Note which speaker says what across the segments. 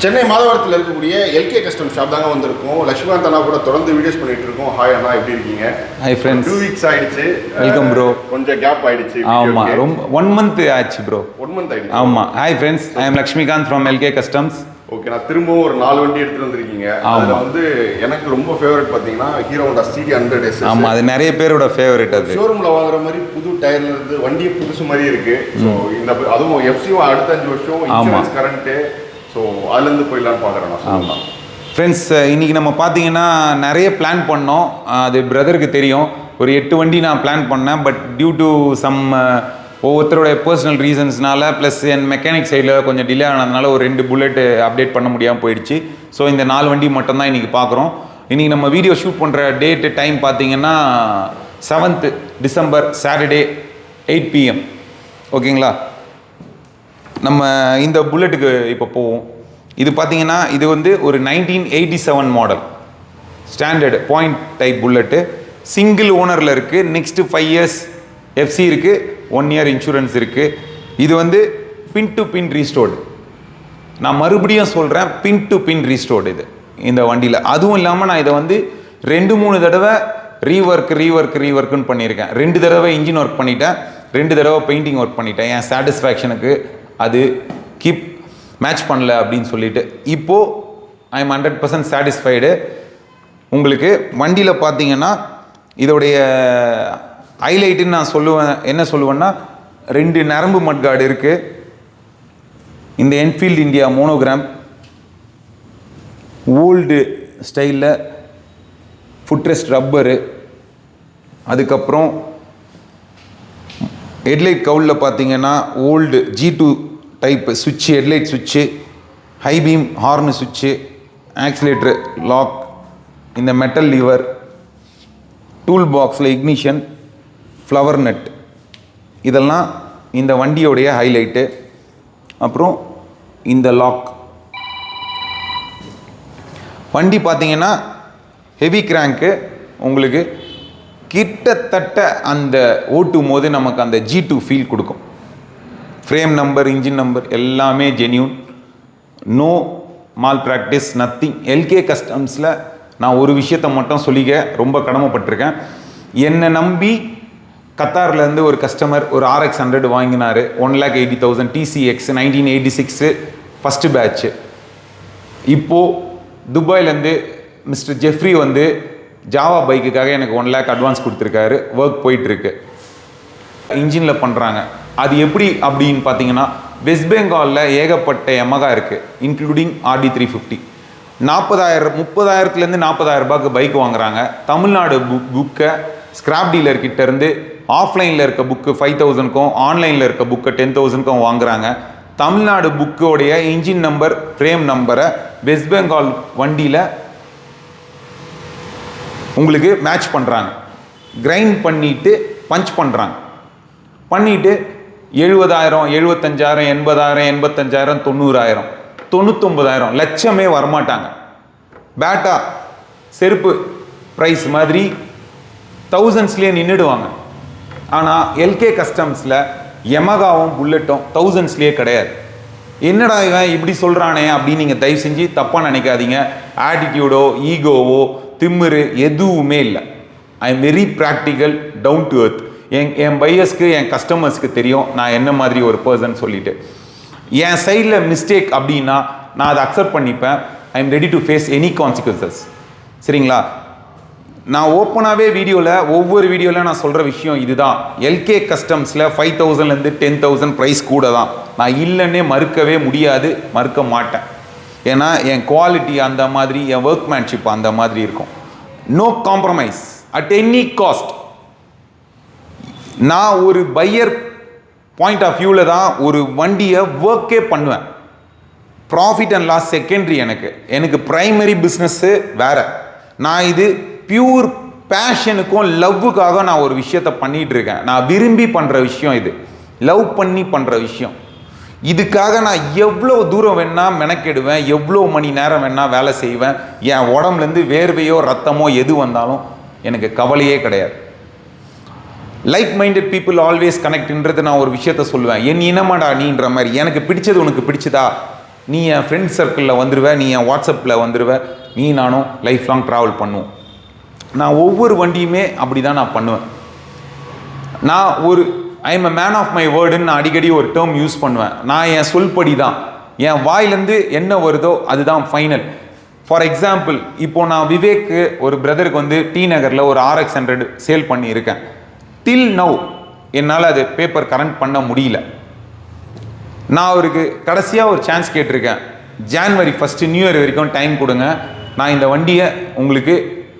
Speaker 1: சென்னை மாதவரத்தில் இருக்கக்கூடிய L K custom shop தாங்க வந்திருக்கோம். லட்சுமிகாந்த் அண்ணா கூட தொடர்ந்து வீடியோஸ் பண்ணிட்டு இருக்கோம். ஹாய் அண்ணா, எப்படி இருக்கீங்க?
Speaker 2: Hi friends.
Speaker 1: 2 வீக்ஸ் ஆயிடுச்சு.
Speaker 2: Welcome bro.
Speaker 1: கொஞ்சம் கேப் ஆயிடுச்சு.
Speaker 2: ஆமா, ரொம்ப 1 மந்த் ஆச்சு ப்ரோ.
Speaker 1: 1 மந்த் ஆயிடுச்சு.
Speaker 2: ஆமா. Hi friends, I am Lakshmikanth from LK customs.
Speaker 1: Okay, நான் திரும்பவும் ஒரு 4 வண்டி எடுத்துட்டு வந்திருக்கீங்க. அதுல வந்து எனக்கு ரொம்ப ஃபேவரட் பாத்தீங்கன்னா ஹீரோ ஹோண்டா சிடி 100S.
Speaker 2: ஆமா, அது நிறைய பேரோட ஃபேவரட். அது
Speaker 1: ஷோரூம்ல வாங்குற மாதிரி புது டயர்ல இருந்து வண்டியே புதுசு மாதிரி இருக்கு. ஸோ இந்த அதுவும் எஃப்சியும் அடுத்த 5 வருஷம் இன்சூரன்ஸ் கரண்ட். ஸோ அதுலேருந்து போயிடலான்னு பார்க்குறேன்.
Speaker 2: ஆமாம் ஃப்ரெண்ட்ஸ், இன்றைக்கி நம்ம பார்த்தீங்கன்னா நிறைய பிளான் பண்ணோம். அது பிரதருக்கு தெரியும். ஒரு 8 வண்டி நான் பிளான் பண்ணேன். பட் டியூ டு சம் ஒவ்வொருத்தருடைய பர்சனல் ரீசன்ஸ்னால ப்ளஸ் என் மெக்கானிக் சைடில் கொஞ்சம் டிலே ஆனதுனால ஒரு 2 புல்லெட் அப்டேட் பண்ண முடியாமல் போயிடுச்சு. ஸோ இந்த 4 வண்டி மட்டும்தான் இன்றைக்கி பார்க்குறோம். இன்றைக்கி நம்ம வீடியோ ஷூட் பண்ணுற டேட்டு டைம் பார்த்தீங்கன்னா 7th டிசம்பர் சாட்டர்டே 8 PM. ஓகேங்களா? நம்ம இந்த புல்லட்டுக்கு இப்போ போவோம். இது பார்த்தீங்கன்னா இது வந்து ஒரு 1987 model standard point type bullet. Single ஓனரில் இருக்குது. நெக்ஸ்ட்டு 5 years எஃப்சி இருக்குது, 1 year இன்சூரன்ஸ் இருக்குது. இது வந்து பின் டு பின் ரீஸ்டோர்டு. நான் மறுபடியும் சொல்கிறேன், பின் டு பின் ரீஸ்டோர்டு இது இந்த வண்டியில். அதுவும் இல்லாமல் நான் இதை வந்து 2-3 தடவை ரீவொர்க்குன்னு பண்ணியிருக்கேன். 2 தடவை இன்ஜின் ஒர்க் பண்ணிட்டேன், 2 தடவை பெயிண்டிங் ஒர்க் பண்ணிட்டேன். என் சாட்டிஸ்ஃபேக்ஷனுக்கு அது கீப் மேட்ச் பண்ணல அப்படின்னு சொல்லிட்டு. இப்போது ஐ எம் 100% சாட்டிஸ்ஃபைடு. உங்களுக்கு வண்டியில் பார்த்தீங்கன்னா இதோடைய ஹைலைட்டுன்னு நான் சொல்லுவேன். என்ன சொல்லுவேன்னா, 2 நரம்பு மட்கார்டு இருக்குது. இந்த என்ஃபீல்டு இந்தியா மோனோகிராம் ஓல்டு ஸ்டைலில் ஃபுட்ரெஸ்ட் ரப்பரு. அதுக்கப்புறம் ஹெட்லைட் கவுலில் பார்த்தீங்கன்னா ஓல்டு G2 டைப் சுவிட்சு, ஹெட்லைட் சுவிட்சு, ஹை பீம் ஹார்னு சுவிட்சு, ஆக்சிலேட்ரு லாக், இந்த மெட்டல் லிவர், டூல் பாக்ஸில் இக்னிஷன், ஃப்ளவர் நட், இதெல்லாம் இந்த வண்டியோடைய ஹைலைட்டு. அப்புறம் இந்த லாக். வண்டி பார்த்தீங்கன்னா ஹெவி கிராங்க்கு. உங்களுக்கு கிட்டத்தட்ட அந்த ஓட்டும் போது நமக்கு அந்த G2 ஃபீல் கொடுக்கும். ஃப்ரேம் நம்பர், இன்ஜின் நம்பர் எல்லாமே genuine. No malpractice, nothing. LK கஸ்டம்ஸில் நான் ஒரு விஷயத்தை மட்டும் சொல்லிக்க ரொம்ப கடமைப்பட்டிருக்கேன். என்னை நம்பி கத்தார்லேருந்து ஒரு கஸ்டமர் ஒரு RX 100 வாங்கினார். 1,80,000 TCX 1986 ஃபஸ்ட்டு பேட்ச்சு. இப்போது துபாயிலேருந்து மிஸ்டர் ஜெஃப்ரி வந்து ஜாவா பைக்குக்காக எனக்கு 1 lakh அட்வான்ஸ் கொடுத்துருக்காரு. ஒர்க் போயிட்டுருக்கு. இன்ஜினில் பண்ணுறாங்க. அது எப்படி அப்படின்னு பார்த்தீங்கன்னா, வெஸ்ட் பெங்காலில் ஏகப்பட்ட எமகா இருக்குது, இன்க்ளூடிங் RD 350. 30,000 40,000 பைக் வாங்குறாங்க. தமிழ்நாடு புக்கை ஸ்கிராப் டீலர்கிட்ட இருந்து ஆஃப்லைனில் இருக்க புக்கு 5,000க்கும் ஆன்லைனில் இருக்க புக்கை 10,000க்கும் வாங்குறாங்க. தமிழ்நாடு புக்கோடைய இன்ஜின் நம்பர், ஃப்ரேம் நம்பரை வெஸ்ட் பெங்கால் வண்டியில் உங்களுக்கு மேட்ச் பண்ணுறாங்க. கிரைண்ட் பண்ணிவிட்டு பஞ்ச் பண்ணுறாங்க. பண்ணிவிட்டு 70,000 75,000 80,000 85,000 90,000 99,000 லட்சமே வரமாட்டாங்க. பேட்டா செருப்பு ப்ரைஸ் மாதிரி தௌசண்ட்ஸ்லேயே நின்றுடுவாங்க. ஆனால் எல்கே கஸ்டம்ஸில் எமகாவும் புல்லட்டும் தௌசண்ட்ஸ்லேயே கிடையாது. என்னடா இவன் இப்படி சொல்கிறானே அப்படின்னு நீங்கள் தயவு செஞ்சு தப்பாக நினைக்காதீங்க. ஆட்டிடியூடோ ஈகோவோ திமிரு எதுவுமே இல்லை. I am very practical, down to earth. என் பையர்ஸ்க்கு, என் கஸ்டமர்ஸ்க்கு தெரியும் நான் என்ன மாதிரி ஒரு பர்சன் சொல்லிட்டு. என் சைடில் மிஸ்டேக் அப்படின்னா நான் அதை அக்செப்ட் பண்ணிப்பேன். I am ready to face any consequences. சரிங்களா? நான் ஓப்பனாகவே ஒவ்வொரு வீடியோவில் நான் சொல்கிற விஷயம் இதுதான். எல்கே கஸ்டம்ஸில் 5,000லேருந்து 10,000 ப்ரைஸ் கூட தான். நான் இல்லைன்னே மறுக்கவே முடியாது, மறுக்க மாட்டேன். ஏன்னா என் குவாலிட்டி அந்த மாதிரி, என் ஒர்க்மேன்ஷிப் அந்த மாதிரி இருக்கும். No compromise at any cost. நான் ஒரு பையர் பாயிண்ட் ஆஃப் வியூவில் தான் ஒரு வண்டியை ஒர்க்கே பண்ணுவேன். Profit and loss secondary. எனக்கு ப்ரைமரி பிஸ்னஸ்ஸு வேறு. நான் இது பியூர் பேஷனுக்கும் லவ்வுக்காக நான் ஒரு விஷயத்தை பண்ணிகிட்டு இருக்கேன். நான் விரும்பி பண்ணுற விஷயம் இது, லவ் பண்ணி பண்ணுற விஷயம். இதுக்காக நான் எவ்வளோ தூரம் வேணால் மெனக்கெடுவேன், எவ்வளோ மணி நேரம் வேணால் வேலை செய்வேன். என் உடம்புலேருந்து வேர்வையோ ரத்தமோ எது வந்தாலும் எனக்கு கவலையே கிடையாது. லைக் மைண்டட் பீப்புள் ஆல்வேஸ் கனெக்ட்ன்றது நான் ஒரு விஷயத்த சொல்லுவேன். என் இனமாடா நீன்ற மாதிரி. எனக்கு பிடிச்சது உனக்கு பிடிச்சதா, நீ என் ஃப்ரெண்ட் சர்க்கிளில் வந்துடுவ, நீ என் வாட்ஸ்அப்பில் வந்துடுவ, நீ நானும் லைஃப் லாங் ட்ராவல் பண்ணுவோம். நான் ஒவ்வொரு வண்டியுமே அப்படி தான் நான் பண்ணுவேன். நான் I am a man of my வேர்டுன்னு நான் அடிக்கடி ஒரு டேர்ம் யூஸ் பண்ணுவேன். நான் என் சொல்படி தான், என் வாயிலேருந்து என்ன வருதோ அதுதான் ஃபைனல். ஃபார் எக்ஸாம்பிள், இப்போ நான் விவேக்கு ஒரு பிரதருக்கு வந்து டி நகரில் ஒரு RX 100 சேல் பண்ணியிருக்கேன். டில் நவ் என்னால் அது பேப்பர் கரண்ட் பண்ண முடியல. நான் அவருக்கு கடைசியாக ஒரு சான்ஸ் கேட்டிருக்கேன், ஜான்வரி 1 நியூ இயர் வரைக்கும் டைம் கொடுங்க, நான் இந்த வண்டியை உங்களுக்கு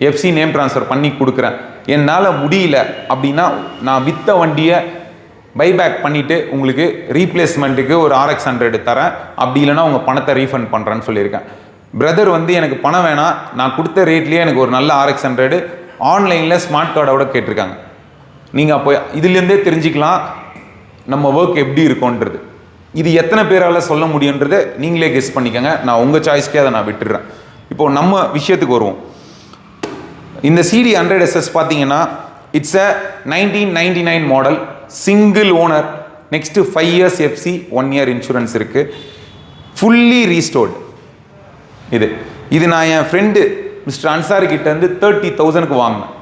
Speaker 2: எஃப்சி நேம் ட்ரான்ஸ்ஃபர் பண்ணி கொடுக்குறேன். என்னால் முடியல அப்படின்னா நான் விற்ற வண்டியை பைபேக் பண்ணிவிட்டு உங்களுக்கு ரீப்ளேஸ்மெண்ட்டுக்கு ஒரு RX 100 தரேன், அப்படி இல்லைனா உங்கள் பணத்தை ரீஃபண்ட் பண்ணுறேன்னு சொல்லியிருக்கேன். பிரதர் வந்து எனக்கு பணம் வேணாம், நான் கொடுத்த ரேட்லேயே எனக்கு ஒரு நல்ல RX 100 ஆன்லைனில் ஸ்மார்ட் கார்டோட கேட்டிருக்காங்க. நீங்கள் அப்போ இதுலேருந்தே தெரிஞ்சுக்கலாம் நம்ம ஒர்க் எப்படி இருக்கும்ன்றது. இது எத்தனை பேரால் சொல்ல முடியுன்றதை நீங்களே கெஸ் பண்ணிக்கோங்க. நான் உங்கள் சாய்ஸ்க்கே அதை நான் விட்டுடுறேன். இப்போது நம்ம விஷயத்துக்கு வருவோம். இந்த CD 100SS பார்த்தீங்கன்னா it's a 1999 model, single owner, next 5 years FC, 1 year insurance இருக்குது, ஃபுல்லி ரீஸ்டோர்டு. இது நான் என் ஃப்ரெண்டு மிஸ்டர் அன்சாரி கிட்டேருந்து 30,000க்கு வாங்கினேன்.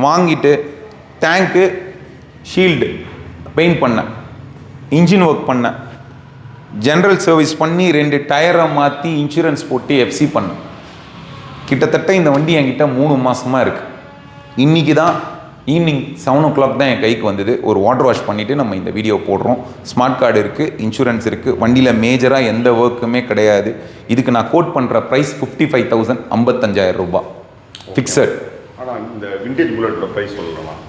Speaker 2: வாங்கிட்டு டேங்க்கு ஷீல்டு பெயிண்ட் பண்ணேன், இன்ஜின் ஒர்க் பண்ணேன், ஜென்ரல் சர்வீஸ் பண்ணி 2 டயரை மாற்றி இன்சூரன்ஸ் போட்டு எஃப்சி பண்ணேன். கிட்டத்தட்ட இந்த வண்டி என்கிட்ட 3 மாதமாக இருக்குது. இன்றைக்கி தான் ஈவினிங் 7 o'clock தான் என் கைக்கு வந்தது. ஒரு வாட்டர் வாஷ் பண்ணிவிட்டு நம்ம இந்த வீடியோ போடுறோம். ஸ்மார்ட் கார்டு இருக்குது, இன்சூரன்ஸ் இருக்குது, வண்டியில் மேஜராக எந்த ஒர்க்குமே கிடையாது. இதுக்கு நான் கோட் பண்ணுற ப்ரைஸ் 55,000, 55,000 ரூபாய் ஃபிக்ஸட்.
Speaker 1: ஆனால் இந்த விண்டேஜ் புல்லட்டோட ப்ரைஸ் சொல்லலாம்.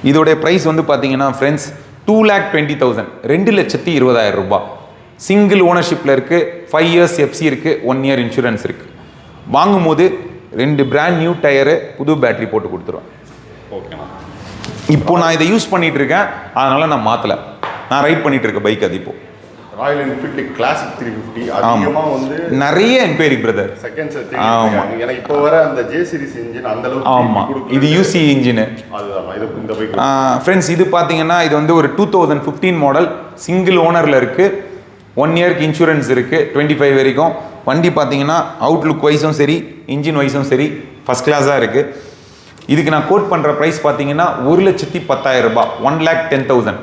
Speaker 2: இதோடைய ப்ரைஸ் வந்து பார்த்தீங்கன்னா ஃப்ரெண்ட்ஸ் 2,20,000, 2,20,000 ரூபாய். சிங்கிள் ஓனர்ஷிப்பில் இருக்குது, 5 years எஃப்சி இருக்குது, 1 year இன்சூரன்ஸ் இருக்குது. வாங்கும்போது 2 பிராண்ட் நியூ டயரு, புது பேட்டரி போட்டு கொடுத்துருவேன்.
Speaker 1: ஓகேண்ணா.
Speaker 2: இப்போ நான் இதை யூஸ் பண்ணிட்டு இருக்கேன், அதனால நான் மாற்றலை. நான் ரைட் பண்ணிட்டு இருக்க பைக் அது இப்போ
Speaker 1: ராயல் என்ஃபீல்டு கிளாசிக் 350. அதிகமாக வந்து
Speaker 2: நிறைய என்கொயரி பிரதர்.
Speaker 1: Second set. ஆமாம், ஏன்னா இப்போ வர அந்த ஜே சீரிஸ் இன்ஜின் அந்த அளவுக்கு.
Speaker 2: ஆமாம், இது யூசி இன்ஜின்.
Speaker 1: அதுதான் இது இந்த பைக்.
Speaker 2: ஃப்ரெண்ட்ஸ், இது பார்த்தீங்கன்னா இது வந்து ஒரு 2015 மாடல், சிங்கிள் ஓனரில் இருக்குது, 1 yearக்கு இன்சூரன்ஸ் இருக்குது, 25 வரைக்கும். வண்டி பார்த்தீங்கன்னா அவுட்லுக் வைஸும் சரி, இன்ஜின் வைஸும் சரி ஃபஸ்ட் கிளாஸாக இருக்குது. இதுக்கு நான் கோட் பண்ணுற ப்ரைஸ் பார்த்தீங்கன்னா 1,10,000 ரூபாய், 1,10,000.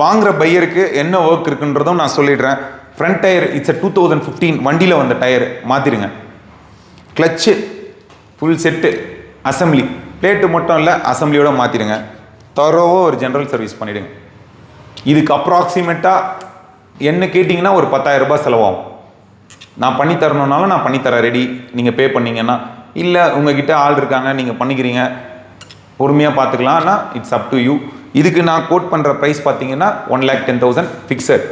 Speaker 2: வாங்குகிற பையருக்கு என்ன ஒர்க் இருக்குன்றதும் நான் சொல்லிடுறேன். ஃப்ரண்ட் டயர் இட்ஸ் 2015 வண்டியில் வந்த டயர் மாற்றிடுங்க. Clutch full set, assembly plate மட்டும் இல்லை, அசம்பிளியோடு மாற்றிடுங்க. தரோவாக ஒரு ஜென்ரல் சர்வீஸ் பண்ணிவிடுங்க. இதுக்கு அப்ராக்சிமேட்டாக என்ன கேட்டிங்கன்னா ஒரு 10,000 ரூபாய் செலவாகும். நான் பண்ணி தரணுன்னாலும் நான் பண்ணித்தரேன், ரெடி. நீங்கள் பே பண்ணிங்கன்னா, இல்லை உங்ககிட்ட ஆள் இருக்காங்க நீங்கள் பண்ணிக்கிறீங்க, பொறுமையாக பார்த்துக்கலாம்னா இட்ஸ் அப் டு யூ. இதுக்கு நான் கோட் பண்ணுற ப்ரைஸ் பார்த்தீங்கன்னா 1,10,000 ஃபிக்ஸட்.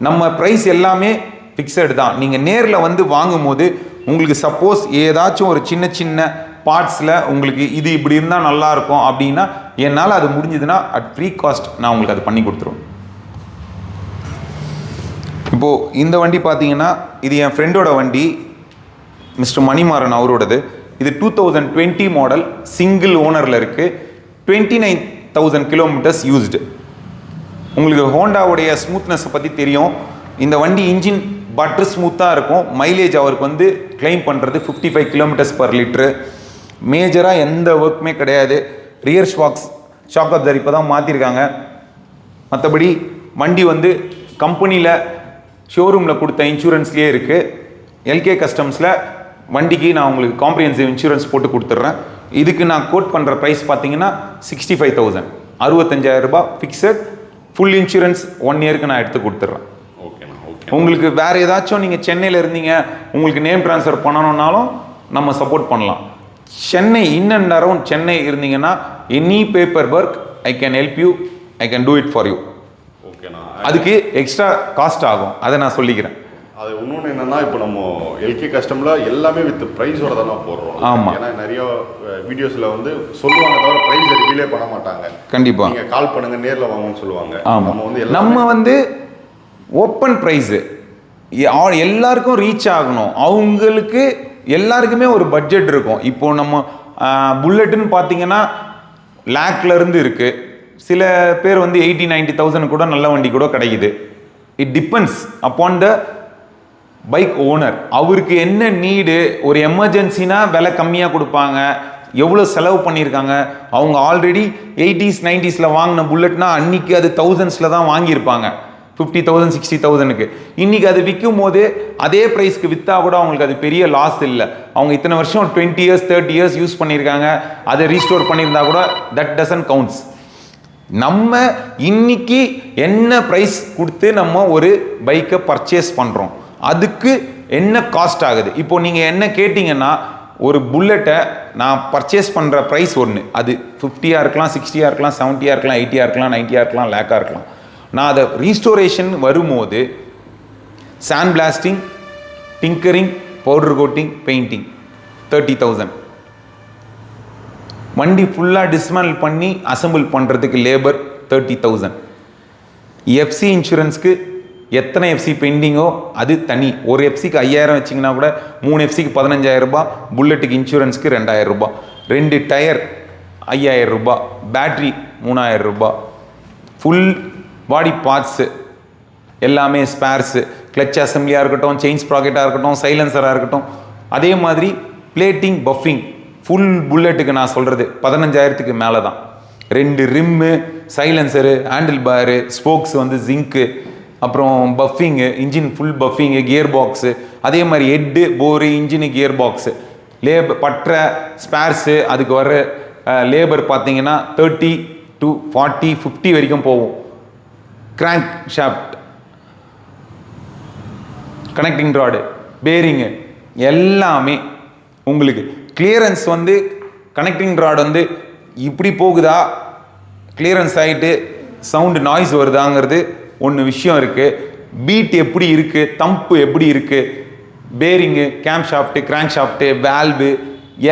Speaker 2: நம்ம ப்ரைஸ் எல்லாமே ஃபிக்ஸட் தான். நீங்கள் நேரில் வந்து வாங்கும்போது உங்களுக்கு சப்போஸ் ஏதாச்சும் ஒரு சின்ன சின்ன பார்ட்ஸில் உங்களுக்கு இது இப்படி இருந்தால் நல்லாயிருக்கும் அப்படின்னா என்னால் அது முடிஞ்சதுன்னா அட் ஃப்ரீ காஸ்ட் நான் உங்களுக்கு அது பண்ணி கொடுத்துருவேன். இப்போது இந்த வண்டி பார்த்தீங்கன்னா இது என் ஃப்ரெண்டோட வண்டி, மிஸ்டர் மணிமாறன் அவரோடது. இது 2020 மாடல், சிங்கிள் ஓனரில் இருக்குது, 29,000 கிலோமீட்டர்ஸ் யூஸ்டு. உங்களுக்கு ஹோண்டாவுடைய ஸ்மூத்னஸை பற்றி தெரியும். இந்த வண்டி இன்ஜின் பட்டர் ஸ்மூத்தாக இருக்கும். மைலேஜ் அவருக்கு வந்து கிளைம் பண்ணுறது 55 km/லிட்ரு. மேஜராக எந்த ஒர்க்குமே கிடையாது. ரியர் ஷாக் அப்சர் இப்போ தான் மாற்றிருக்காங்க. மற்றபடி வண்டி வந்து கம்பெனியில் ஷோரூமில் கொடுத்த இன்சூரன்ஸ்லேயே இருக்குது. எல்கே கஸ்டம்ஸில் வண்டிக்கு நான் உங்களுக்கு காம்ப்ரிஹென்சிவ் இன்சூரன்ஸ் போட்டு கொடுத்துட்றேன். இதுக்கு நான் கோட் பண்ணுற ப்ரைஸ் பார்த்தீங்கன்னா 65,000, 65,000 ரூபாய் ஃபிக்ஸட். ஃபுல் இன்சூரன்ஸ் 1 yearக்கு நான் எடுத்து கொடுத்துட்றேன். உங்களுக்கு வேறு ஏதாச்சும் நீங்கள் சென்னையில் இருந்தீங்க, உங்களுக்கு நேம் ட்ரான்ஸ்ஃபர் பண்ணணுன்னாலும் நம்ம சப்போர்ட் பண்ணலாம். Chennai in and around Chennai இருந்தீங்கன்னா any paper work I can help you, I can do it for you.
Speaker 1: ஓகேண்ணா.
Speaker 2: அதுக்கு எக்ஸ்ட்ரா காஸ்ட் ஆகும், அதை நான் சொல்லிக்கிறேன்.
Speaker 1: அது இன்னொன்று என்னன்னா, இப்போ நம்ம எல்கே கஸ்டமில் எல்லாமே வித் ப்ரைஸோட தானே போடுறோம்.
Speaker 2: ஆமாம்,
Speaker 1: ஏன்னா நிறைய வீடியோஸில் வந்து சொல்லுவாங்க, தவிர ப்ரைஸ் ரிவீலே பண்ண மாட்டாங்க. கண்டிப்பாக நீங்கள் கால் பண்ணுங்க, நேரில் வாங்கன்னு சொல்லுவாங்க. நம்ம வந்து
Speaker 2: ஓப்பன் ப்ரைஸு எல்லாருக்கும் ரீச் ஆகணும். அவங்களுக்கு எல்லாருக்குமே ஒரு பட்ஜெட் இருக்கும். இப்போது நம்ம புல்லட்டுன்னு பார்த்தீங்கன்னா லேக்லேருந்து இருக்குது. சில பேர் வந்து 80,000-90,000 கூட நல்ல வண்டி கூட கிடைக்குது. It depends upon the bike owner அவருக்கு என்ன நீடு, ஒரு எமர்ஜென்சினா விலை கம்மியாக கொடுப்பாங்க, எவ்வளோ செலவு பண்ணியிருக்காங்க. அவங்க ஆல்ரெடி 80s 90s வாங்கின புல்லட்னா அன்னைக்கு அது தௌசண்ட்ஸில் தான் வாங்கியிருப்பாங்க, 50,000 60,000க்கு. இன்னைக்கு அது விற்கும் போது அதே ப்ரைஸ்க்கு விற்றா கூட அவங்களுக்கு அது பெரிய லாஸ் இல்லை. அவங்க இத்தனை வருஷம் 20 years 30 years யூஸ் பண்ணியிருக்காங்க, அதை ரீஸ்டோர் பண்ணியிருந்தா கூட தட் டசன்ட் கவுண்ட்ஸ். நம்ம இன்னைக்கு என்ன ப்ரைஸ் கொடுத்து நம்ம ஒரு பைக்கை பர்ச்சேஸ் பண்ணுறோம், அதுக்கு என்ன காஸ்ட் ஆகுது. இப்போ நீங்கள் என்ன கேட்டிங்கன்னா, ஒரு புல்லட்டை நான் பர்ச்சேஸ் பண்ணுற ப்ரைஸ் ஒன்று, அது 50 இருக்கலாம், 60 இருக்கலாம், 70 இருக்கலாம், 80 இருக்கலாம், 90 இருக்கலாம், லேக்காக இருக்கலாம். நான் அதை ரீஸ்டோரேஷன் வரும்போது sand blasting, tinkering, powder coating, painting 30,000. வண்டி ஃபுல்லாக டிஸ்மேண்டில் பண்ணி அசம்பிள் பண்ணுறதுக்கு லேபர் 30,000. எஃப்சி இன்சூரன்ஸ்க்கு எத்தனை எஃப்சி பெண்டிங்கோ அது தனி. ஒரு எஃப்சிக்கு 5,000 வச்சிங்கன்னா கூட 3 எஃப்சிக்கு 15,000 ரூபாய், புல்லட்டுக்கு இன்சூரன்ஸ்க்கு 2,000 ரூபாய், 2 டயர் 5,000 ரூபாய், பேட்ரி 3,000 ரூபாய், ஃபுல் பாடி பார்ட்ஸு எல்லாமே ஸ்பேர்ஸு, கிளச் அசம்பிளியாக இருக்கட்டும், செயின் ஸ்ப்ராக்கெட்டாக இருக்கட்டும், சைலன்சராக இருக்கட்டும், அதே மாதிரி பிளேட்டிங், பஃபிங், ஃபுல் புல்லட்டுக்கு நான் சொல்கிறது 15,000க்கு மேலே தான். 2 rim, silencer, handle bar, spokes வந்து ஜிங்க்கு, அப்புறம் buffing, engine full buffing, gear box, அதே மாதிரி head, bore, engine, gear box, labour பற்ற ஸ்பேர்ஸு, அதுக்கு வர லேபர் பார்த்தீங்கன்னா 30 to 40 50 வரைக்கும் போகும். Crank shaft, connecting rod, bearing எல்லாமே உங்களுக்கு. கிளியரன்ஸ் வந்து கனெக்டிங் ராட் வந்து இப்படி போகுதா, கிளியரன்ஸ் ஆகிட்டு சவுண்டு நாய்ஸ் வருதாங்கிறது ஒன்று விஷயம் இருக்குது. பீட் எப்படி இருக்குது, தம்பு எப்படி இருக்குது, bearing, game shaft, crank shaft, valve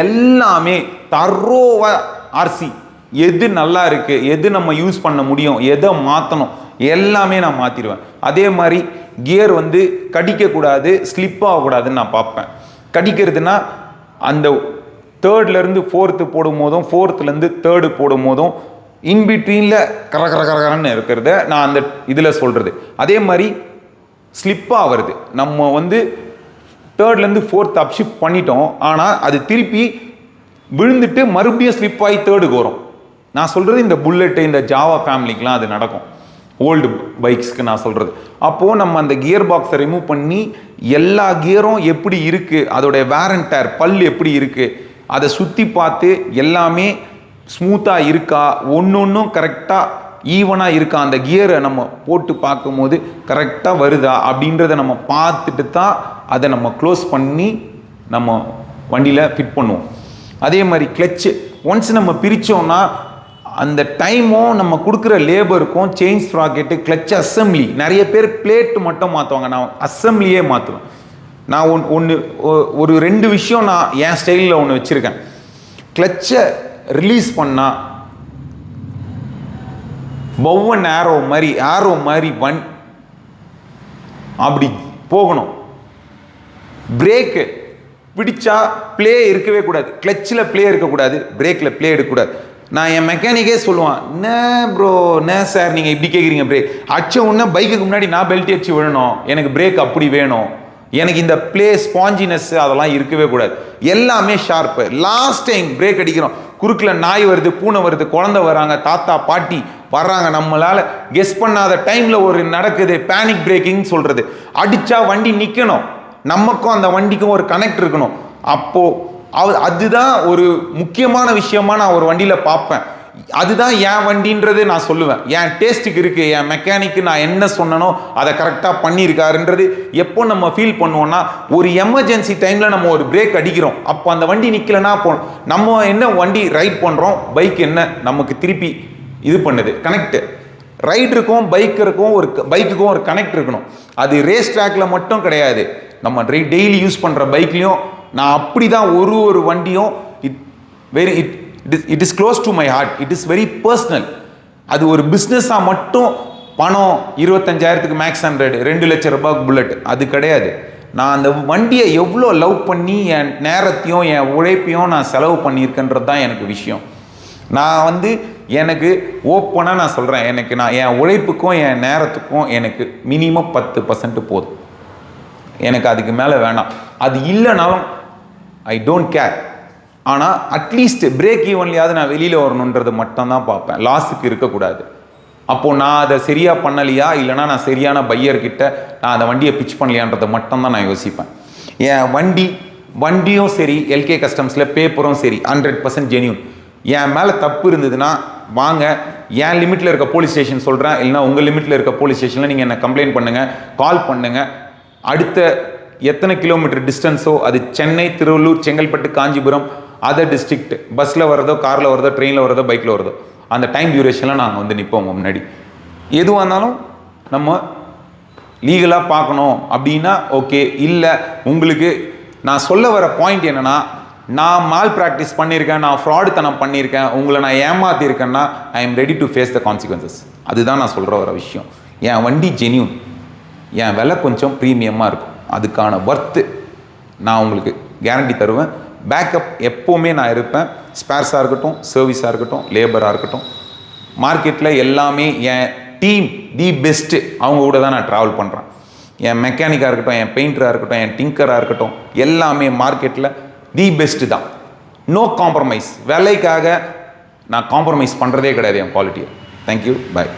Speaker 2: எல்லாமே தரோவா ஆர்சி எது நல்லா இருக்குது, எது நம்ம யூஸ் பண்ண முடியும், எதை மாற்றணும் எல்லாமே நான் மாற்றிடுவேன். அதே மாதிரி கியர் வந்து கடிக்கக்கூடாது, ஸ்லிப் ஆகக்கூடாதுன்னு நான் பார்ப்பேன். கடிக்கிறதுனா அந்த 3லேருந்து 4th போடும் போதும் 4thலேருந்து 3rd போடும் போதும் இன்பிட்வீனில் கரகரன்னு இருக்கிறத நான் அந்த இதில் சொல்கிறது. அதே மாதிரி ஸ்லிப்பாக வருது, நம்ம வந்து 3லேருந்து 4th அப்ஷிஃப்ட் பண்ணிட்டோம், ஆனால் அது திருப்பி விழுந்துட்டு மறுபடியும் ஸ்லிப் ஆகி 3க்கு வரும். நான் சொல்கிறது இந்த புல்லட்டு, இந்த ஜாவா ஃபேமிலிக்கெலாம் அது நடக்கும், ஓல்டு பைக்ஸ்க்கு நான் சொல்கிறது. அப்போது நம்ம அந்த கியர் பாக்ஸை ரிமூவ் பண்ணி எல்லா கியரும் எப்படி இருக்குது, அதோடைய வேர் அண்ட் டயர் பல் எப்படி இருக்குது, அதை சுற்றி பார்த்து எல்லாமே ஸ்மூத்தாக இருக்கா, ஒன்றும் கரெக்டாக ஈவனாக இருக்கா, அந்த கியரை நம்ம போட்டு பார்க்கும்போது கரெக்டாக வருதா அப்படின்றத நம்ம பார்த்துட்டு தான் அதை நம்ம க்ளோஸ் பண்ணி நம்ம வண்டியில் ஃபிட் பண்ணுவோம். அதே மாதிரி கிளச்சு ஒன்ஸ் நம்ம பிரித்தோம்னா அந்த டைமும் நம்ம கொடுக்குற லேபருக்கும் செயின் ஸ்ப்ராக்கெட்டு, கிளச் அசம்பிளி, நிறைய பேர் பிளேட்டு மட்டும் மாற்றுவாங்க, நான் அசம்பிளியே மாற்றுவேன். நான் ஒரு 2 விஷயம் நான் என் ஸ்டைலில் ஒன்று வச்சுருக்கேன். கிளச்சை ரிலீஸ் பண்ணால் பவன் ஆரோ மாதிரி அப்படி போகணும். பிரேக்கு பிடிச்சா பிளே இருக்கவே கூடாது, கிளச்சில் பிளே இருக்கக்கூடாது, பிரேக்கில் பிளே எடுக்கக்கூடாது. நான் என் மெக்கானிக்கே சொல்லுவான், என்ன ப்ரோ என்ன சார் நீங்கள் இப்படி கேட்குறீங்க, பிரேக் அடிச்ச உடனே பைக்குக்கு முன்னாடி நான் பெல்ட் அடிச்சு விழணும், எனக்கு பிரேக் அப்படி வேணும், எனக்கு இந்த பிளே ஸ்பாஞ்சினஸ் அதெல்லாம் இருக்கவே கூடாது, எல்லாமே ஷார்ப்பு. லாஸ்ட் டைம் பிரேக் அடிக்கிறோம், குறுக்கில் நாய் வருது, பூனை வருது, குழந்தை வராங்க, தாத்தா பாட்டி வர்றாங்க, நம்மளால் கெஸ் பண்ணாத டைமில் ஒரு நடக்குது, பேனிக் பிரேக்கிங் சொல்கிறது. அடித்தா வண்டி நிற்கணும், நமக்கும் அந்த வண்டிக்கும் ஒரு கனெக்ட் இருக்கணும். அப்போது அதுதான் ஒரு முக்கியமான விஷயமா நான் ஒரு வண்டியில் பார்ப்பேன். அதுதான் என் வண்டின்றது நான் சொல்லுவேன். என் டேஸ்ட்டுக்கு இருக்குது, என் மெக்கானிக்கு நான் என்ன சொன்னனோ அதை கரெக்டாக பண்ணியிருக்காருன்றது எப்போ நம்ம ஃபீல் பண்ணுவோம்னா, ஒரு எமர்ஜென்சி டைமில் நம்ம ஒரு பிரேக் அடிக்கிறோம், அப்போ அந்த வண்டி நிற்கலன்னா நம்ம என்ன வண்டி ரைட் பண்ணுறோம், பைக் என்ன நமக்கு திருப்பி இது பண்ணுது, கனெக்டு. ரைடருக்கும் பைக்குக்கும் ஒரு கனெக்ட் இருக்கணும். அது ரேஸ் ட்ராக்கில் மட்டும் கிடையாது, நம்ம டெய்லி யூஸ் பண்ணுற பைக்லேயும் நான் அப்படி தான் ஒரு வண்டியும் it is close to my heart, it is very personal. அது ஒரு பிஸ்னஸாக மட்டும் பணம் 25,000க்கு மேக்ஸ் 100 2 லட்சம் ரூபாய்க்கு புல்லட் அது கிடையாது. நான் அந்த வண்டியை எவ்வளோ லவ் பண்ணி என் நேரத்தையும் என் உழைப்பையும் நான் செலவு பண்ணியிருக்கேன்றது தான் எனக்கு விஷயம். நான் எனக்கு ஓப்பனாக நான் சொல்கிறேன், நான் என் உழைப்புக்கும் என் நேரத்துக்கும் எனக்கு மினிமம் 10% போதும். எனக்கு அதுக்கு மேலே வேணாம். அது இல்லைனாலும் ஐ டோன்ட் கேர். ஆனால் அட்லீஸ்ட் பிரேக் ஈவன்லையாவது நான் வெளியில் வரணுன்றது மட்டும்தான் பார்ப்பேன். லாஸுக்கு இருக்கக்கூடாது. அப்போது நான் அதை சரியாக பண்ணலையா, இல்லைனா நான் சரியான பையர்கிட்ட நான் அந்த வண்டியை பிச் பண்ணலையான்றதை மட்டும்தான் நான் யோசிப்பேன். என் வண்டியும் சரி, எல்கே கஸ்டம்ஸில் பேப்பரும் சரி 100% ஜென்யூன். என் மேலே தப்பு இருந்ததுன்னா வாங்க, என் லிமிட்டில் இருக்க போலீஸ் ஸ்டேஷன் சொல்கிறேன், இல்லைனா உங்கள் லிமிட்டில் இருக்க போலீஸ் ஸ்டேஷனில் நீங்கள் என்னை கம்ப்ளைண்ட் பண்ணுங்கள், கால் பண்ணுங்கள். அடுத்த எத்தனை கிலோமீட்டர் டிஸ்டன்ஸோ, அது சென்னை, திருவள்ளூர், செங்கல்பட்டு, காஞ்சிபுரம், அதர் டிஸ்ட்ரிக்ட், பஸ்ஸில் வரதோ, காரில் வரதோ, ட்ரெயினில் வரதோ, பைக்கில் வரதோ, அந்த டைம் டியூரேஷனில் நாங்கள் வந்து நிற்போம் முன்னாடி. எதுவாக இருந்தாலும் நம்ம லீகலாக பார்க்கணும் அப்படின்னா ஓகே. இல்லை உங்களுக்கு நான் சொல்ல வர பாயிண்ட் என்னென்னா, நான் மால் ப்ராக்டிஸ் பண்ணியிருக்கேன், நான் ஃப்ராடுத்தனம் பண்ணியிருக்கேன், உங்களை நான் ஏமாற்றிருக்கேன்னா I am ready to face the consequences. அதுதான் நான் சொல்கிற ஒரு விஷயம். என் வண்டி ஜென்யூன், என் விலை கொஞ்சம் ப்ரீமியமாக இருக்கும், அதுக்கான ஒர்த்து நான் உங்களுக்கு கேரண்டி தருவேன். பேக்கப் எப்போவுமே நான் இருப்பேன். ஸ்பேர்ஸாக இருக்கட்டும், சர்வீஸாக இருக்கட்டும், லேபராக இருக்கட்டும், மார்க்கெட்டில் எல்லாமே என் டீம் தி பெஸ்ட்டு, அவங்க கூட தான் நான் ட்ராவல் பண்ணுறேன். என் மெக்கானிக்காக இருக்கட்டும், என் பெயிண்டராக இருக்கட்டும், என் டிங்கராக இருக்கட்டும், எல்லாமே மார்க்கெட்டில் தி பெஸ்ட்டு தான். No compromise. விலைக்காக நான் காம்ப்ரமைஸ் பண்ணுறதே கிடையாது என் குவாலிட்டியை. தேங்க்யூ, பாய்.